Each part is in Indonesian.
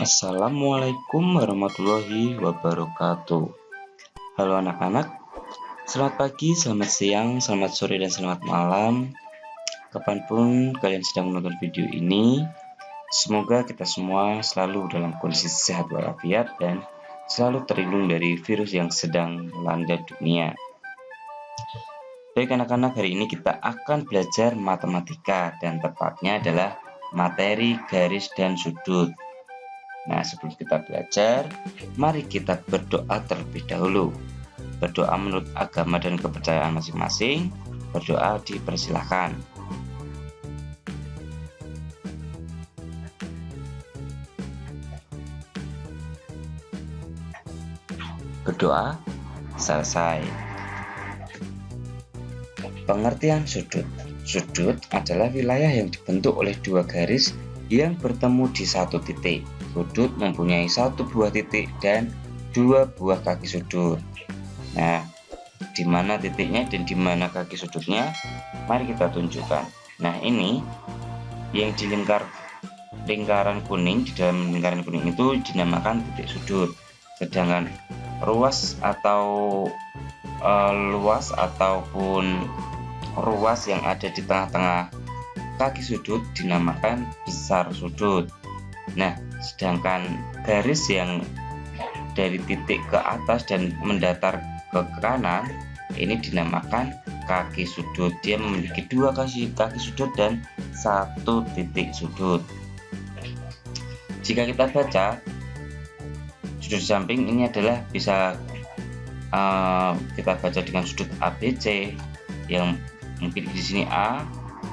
Assalamualaikum warahmatullahi wabarakatuh. Halo anak-anak, selamat pagi, selamat siang, selamat sore, dan selamat malam. Kapanpun kalian sedang menonton video ini, semoga kita semua selalu dalam kondisi sehat walafiat dan selalu terlindung dari virus yang sedang melanda dunia. Baik anak-anak, hari ini kita akan belajar matematika dan tepatnya adalah materi garis dan sudut. Nah, sebelum kita belajar, mari kita berdoa terlebih dahulu. Berdoa menurut agama dan kepercayaan masing-masing. Berdoa dipersilahkan. Berdoa selesai. Pengertian sudut. Sudut adalah wilayah yang dibentuk oleh dua garis yang bertemu di satu titik. Sudut mempunyai satu buah titik dan dua buah kaki sudut. Nah, di mana titiknya dan di mana kaki sudutnya? Mari kita tunjukkan. Nah, ini yang di lingkaran kuning, di dalam lingkaran kuning itu dinamakan titik sudut. Sedangkan ruas ataupun ruas yang ada di tengah-tengah kaki sudut dinamakan besar sudut. Nah, sedangkan garis yang dari titik ke atas dan mendatar ke kanan ini dinamakan kaki sudut. Dia memiliki dua kaki sudut dan satu titik sudut. Jika kita baca sudut samping ini adalah bisa kita baca dengan sudut ABC yang mungkin di sini A,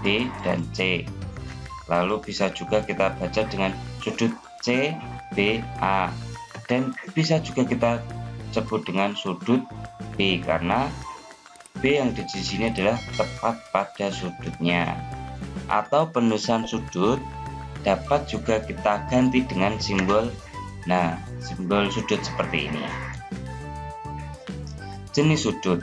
B, dan C. Lalu bisa juga kita baca dengan sudut C, B, A, dan bisa juga kita sebut dengan sudut B karena B yang di sini adalah tepat pada sudutnya. Atau penulisan sudut dapat juga kita ganti dengan simbol sudut seperti ini. Jenis sudut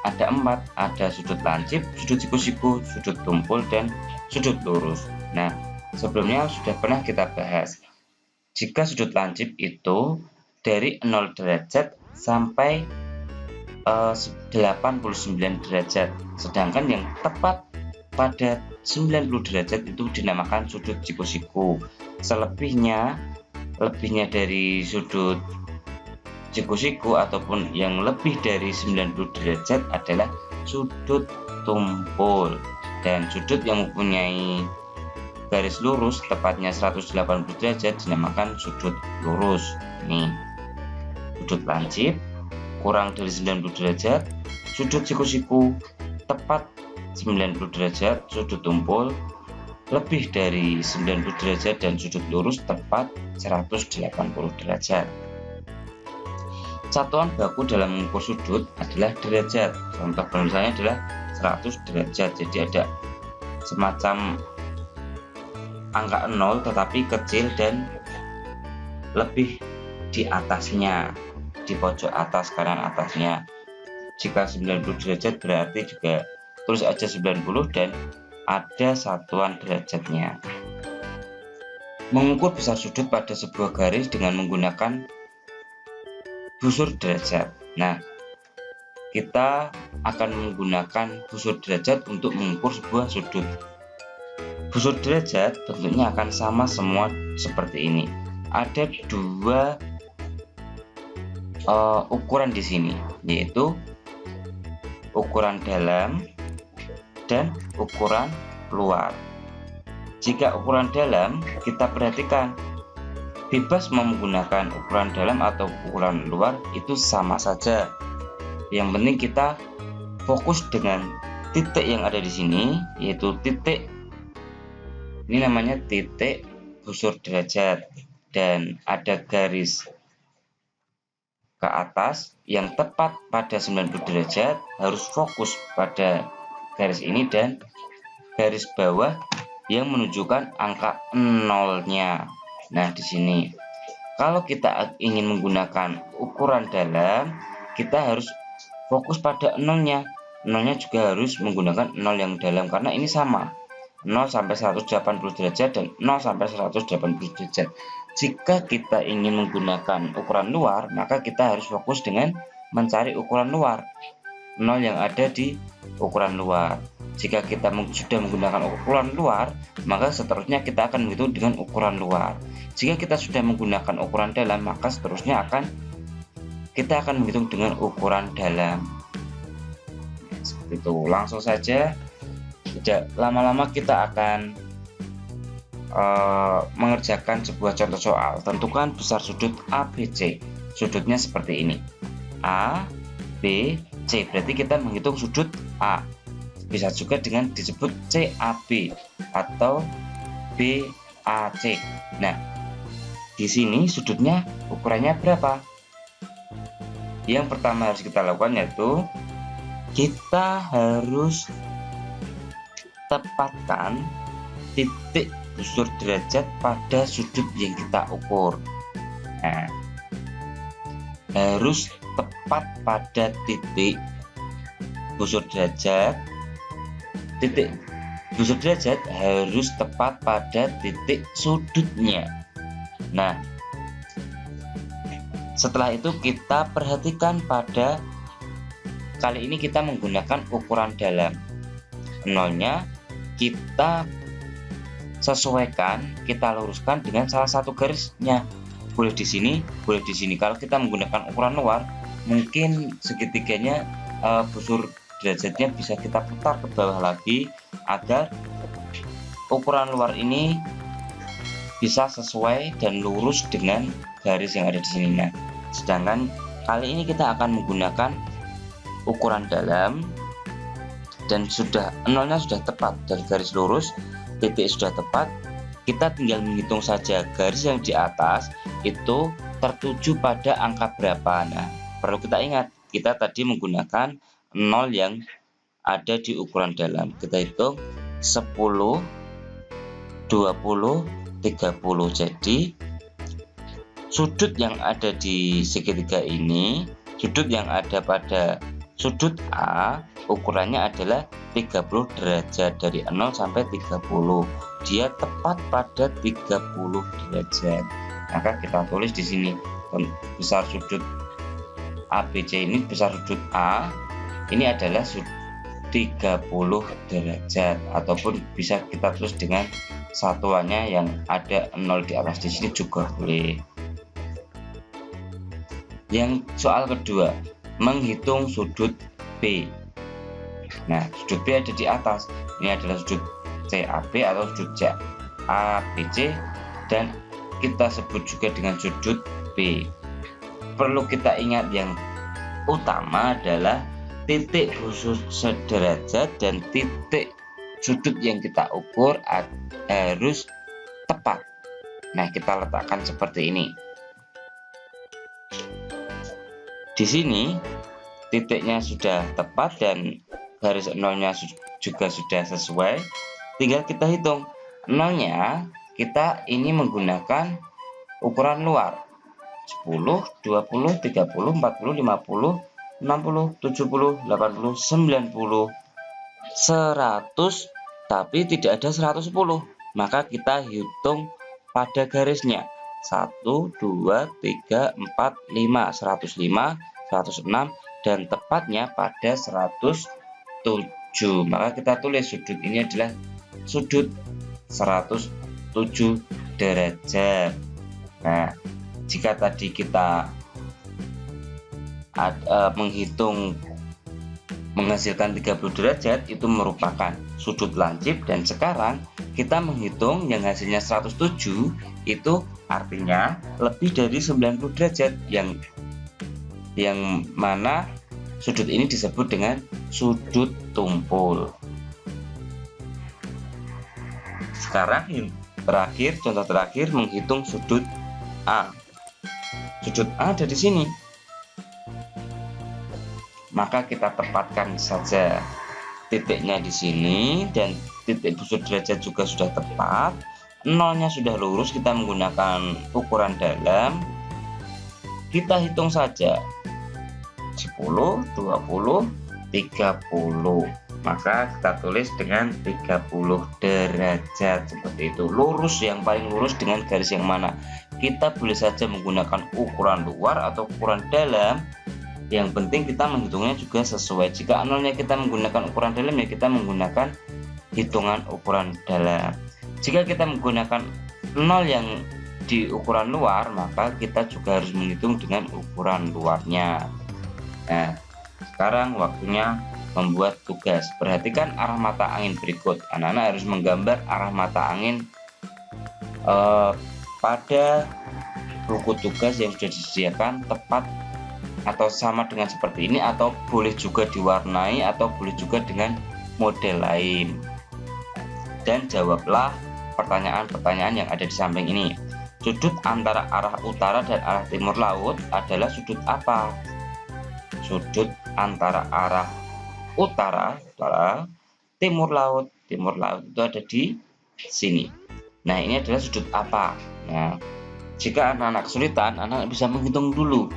ada 4, ada sudut lancip, sudut siku-siku, sudut tumpul, dan sudut lurus. Nah, sebelumnya sudah pernah kita bahas. Jika sudut lancip itu dari 0 derajat sampai 89 derajat, sedangkan yang tepat pada 90 derajat itu dinamakan sudut siku-siku. Lebihnya dari sudut siku-siku ataupun yang lebih dari 90 derajat adalah sudut tumpul. Dan sudut yang mempunyai garis lurus tepatnya 180 derajat dinamakan sudut lurus. Ini sudut lancip kurang dari 90 derajat, sudut siku-siku tepat 90 derajat, sudut tumpul lebih dari 90 derajat, dan sudut lurus tepat 180 derajat. Satuan baku dalam mengukur sudut adalah derajat. Contoh penulisannya adalah 100 derajat. Jadi ada semacam angka 0 tetapi kecil dan lebih di atasnya, di pojok atas kanan atasnya. Jika 90 derajat berarti juga tulis aja 90 dan ada satuan derajatnya. Mengukur besar sudut pada sebuah garis dengan menggunakan busur derajat. Nah, kita akan menggunakan busur derajat untuk mengukur sebuah sudut. Busur derajat bentuknya akan sama semua seperti ini. Ada dua ukuran di sini, yaitu ukuran dalam dan ukuran luar. Jika ukuran dalam, kita perhatikan bebas mau menggunakan ukuran dalam atau ukuran luar itu sama saja. Yang penting kita fokus dengan titik yang ada di sini, yaitu titik ini namanya titik busur derajat, dan ada garis ke atas yang tepat pada 90 derajat harus fokus pada garis ini, dan garis bawah yang menunjukkan angka 0-nya. Nah, di sini kalau kita ingin menggunakan ukuran dalam, kita harus fokus pada 0-nya. 0-nya juga harus menggunakan 0 yang dalam karena ini sama. 0 sampai 180 derajat dan 0 sampai 180 derajat. Jika kita ingin menggunakan ukuran luar, maka kita harus fokus dengan mencari ukuran luar, 0 yang ada di ukuran luar. Jika kita sudah menggunakan ukuran luar, maka seterusnya kita akan menghitung dengan ukuran luar. Jika kita sudah menggunakan ukuran dalam, maka seterusnya kita akan menghitung dengan ukuran dalam. Seperti itu. Langsung saja, tidak lama-lama kita akan mengerjakan sebuah contoh soal. Tentukan besar sudut ABC. Sudutnya seperti ini, A, B, C. Berarti kita menghitung sudut A. Bisa juga dengan disebut CAB atau BAC. Nah, di sini sudutnya ukurannya berapa? Yang pertama harus kita lakukan yaitu kita harus tepatkan titik busur derajat pada sudut yang kita ukur. Nah, harus tepat pada titik busur derajat. Titik busur derajat harus tepat pada titik sudutnya. Nah, setelah itu kita perhatikan pada kali ini kita menggunakan ukuran dalam. Nolnya kita sesuaikan, kita luruskan dengan salah satu garisnya. Boleh di sini, boleh di sini. Kalau kita menggunakan ukuran luar, mungkin segitiganya busur derajatnya bisa kita putar ke bawah lagi agar ukuran luar ini bisa sesuai dan lurus dengan garis yang ada di sini. Nah, sedangkan kali ini kita akan menggunakan ukuran dalam dan nolnya sudah tepat dari garis lurus, titik sudah tepat. Kita tinggal menghitung saja garis yang di atas itu tertuju pada angka berapa. Nah, perlu kita ingat, kita tadi menggunakan 0 yang ada di ukuran dalam. Kita hitung 10, 20, 30. Jadi sudut yang ada di segitiga ini, sudut yang ada pada sudut A, ukurannya adalah 30 derajat dari 0 sampai 30. Dia tepat pada 30 derajat. Maka kita tulis di sini besar sudut ABC ini, besar sudut A ini adalah 30 derajat, ataupun bisa kita tulis dengan satuannya yang ada 0 di atas di sini juga boleh. Yang soal kedua, menghitung sudut B. Nah, sudut B ada di atas. Ini adalah sudut CAB atau sudut ABC, dan kita sebut juga dengan sudut B. Perlu kita ingat yang utama adalah titik khusus sederajat dan titik sudut yang kita ukur harus tepat. Nah, kita letakkan seperti ini. Di sini titiknya sudah tepat dan garis nolnya juga sudah sesuai. Tinggal kita hitung. Nolnya kita ini menggunakan ukuran luar 10, 20, 30, 40, 50, 60, 70, 80, 90, 100, tapi tidak ada 110. Maka kita hitung pada garisnya 1, 2, 3, 4, 5, 105, 106, dan tepatnya pada 107. Maka kita tulis sudut ini adalah sudut 107 derajat. Nah, jika tadi kita menghitung menghasilkan 30 derajat itu merupakan sudut lancip, dan sekarang kita menghitung yang hasilnya 107 itu artinya lebih dari 90 derajat, yang mana sudut ini disebut dengan sudut tumpul. Sekarang terakhir, contoh terakhir, menghitung sudut A. Sudut A ada di sini. Maka kita tepatkan saja titiknya di sini, dan titik busur derajat juga sudah tepat. Nolnya sudah lurus, kita menggunakan ukuran dalam. Kita hitung saja 10, 20, 30. maka kita tulis dengan 30 derajat seperti itu. Lurus, yang paling lurus dengan garis yang mana? Kita boleh saja menggunakan ukuran luar atau ukuran dalam, yang penting kita menghitungnya juga sesuai. Jika nolnya kita menggunakan ukuran dalam, ya kita menggunakan hitungan ukuran dalam. Jika kita menggunakan nol yang di ukuran luar, maka kita juga harus menghitung dengan ukuran luarnya. Nah, sekarang waktunya membuat tugas. Perhatikan arah mata angin berikut. Anak-anak harus menggambar arah mata angin pada buku tugas yang sudah disediakan, tepat atau sama dengan seperti ini, atau boleh juga diwarnai, atau boleh juga dengan model lain. Dan jawablah pertanyaan-pertanyaan yang ada di samping ini. Sudut antara arah utara dan arah timur laut adalah sudut apa? Sudut antara arah utara, timur laut itu ada di sini. Nah, ini adalah sudut apa? Nah, jika anak-anak kesulitan, anak bisa menghitung dulu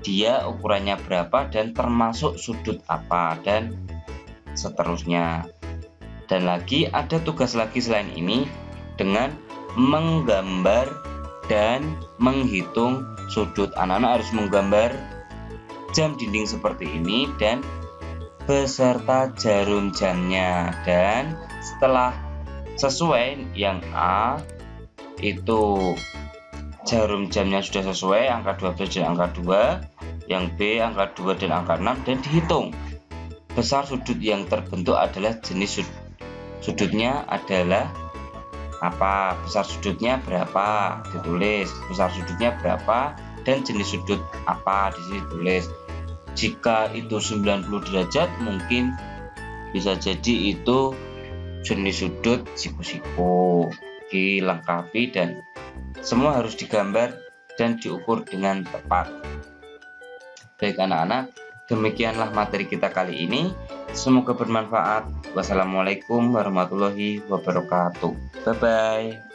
dia ukurannya berapa dan termasuk sudut apa, dan seterusnya. Dan lagi ada tugas lagi selain ini, dengan menggambar dan menghitung sudut. Anak-anak harus menggambar jam dinding seperti ini dan beserta jarum jamnya. Dan setelah sesuai, yang A itu jarum jamnya sudah sesuai, angka 12 dan angka 2, yang B angka 2 dan angka 6, dan dihitung besar sudut yang terbentuk adalah jenis sudutnya adalah apa, besar sudutnya berapa, ditulis besar sudutnya berapa dan jenis sudut apa, di sini tulis. Jika itu 90 derajat, mungkin bisa jadi itu jenis sudut siku-siku. Dilengkapi dan semua harus digambar dan diukur dengan tepat. Baik anak-anak, demikianlah materi kita kali ini. Semoga bermanfaat. Wassalamualaikum warahmatullahi wabarakatuh. Bye-bye.